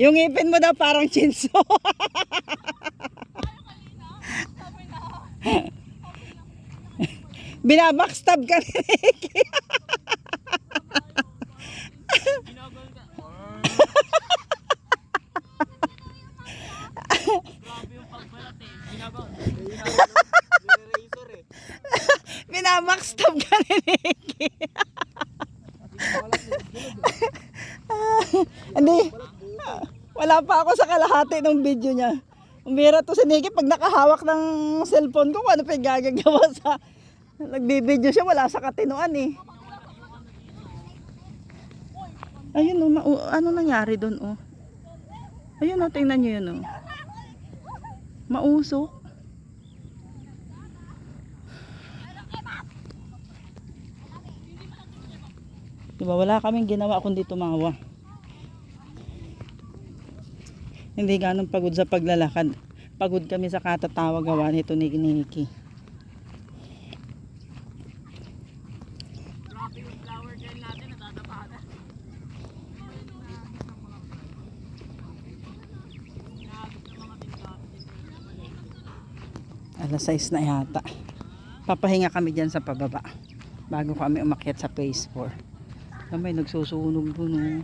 Yung ngipin mo daw parang chinso. Binabackstab ka ni Ricky. Binabackstab ka ni Ricky. Hindi. Wala pa ako sa kalahati ng video niya. Umira to si Nicky pag nakahawak ng cellphone ko, ano pa yung gagagawa sa... Nagbibideo siya, wala sa katinuan eh. Ayun ano nangyari doon oh. Ayun oh, tingnan nyo yun oh. Mausok. Diba wala kaming ginawa kundi tumawa. Hindi ganun pagod sa paglalakad. Pagod kami sa katatawa gawa nito ni Nicky. Alas 6 na yata. Papahinga kami dyan sa pababa bago kami umakyat sa phase 4. May nagsusunog dun oh.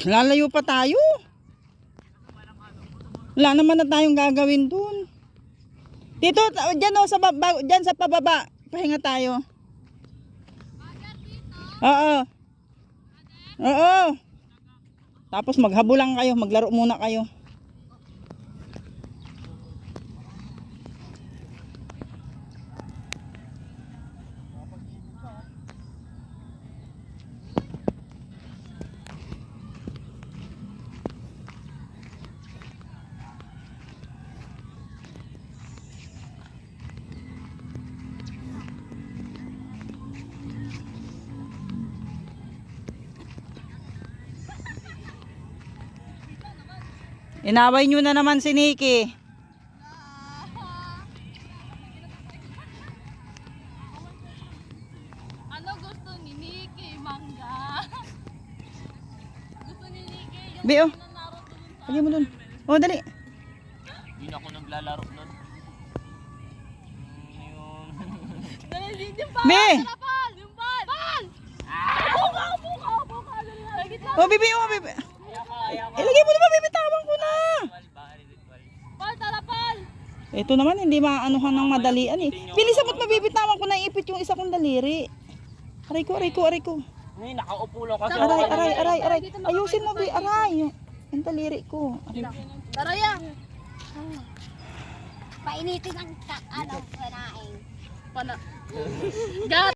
Lalayo pa tayo. Wala naman na tayong gagawin dun. Dito, dyan o, dyan sa pababa. Pahinga tayo. Oo. Oo. Tapos maghabulan kayo, maglaro muna kayo. Inaway nyo na naman si Nicky. Ano gusto ni Nicky? Mangga. Gusto ni Nicky yung Be, oh. Naruto dun sa... Lagyan mo dun. Oh, dali. Hindi na ako naglalaro nun. Dali, yung bal! Be! Bal! Yung bal! Bal! Buka! Oh, bibi, oh, bibi. Ilagay mo naman, bibitawan ko na. Bal, talapal! Ito naman, hindi maanuhan ng madalian eh. Bilisan mo't mabibitawan ko na ipit yung isa kong daliri. Aray ko. Hindi, nakaupo lang kasi. Aray. Ayusin mo, bi. Aray. Yung daliri ko. Taraya! Painitin ang panaing. Gat!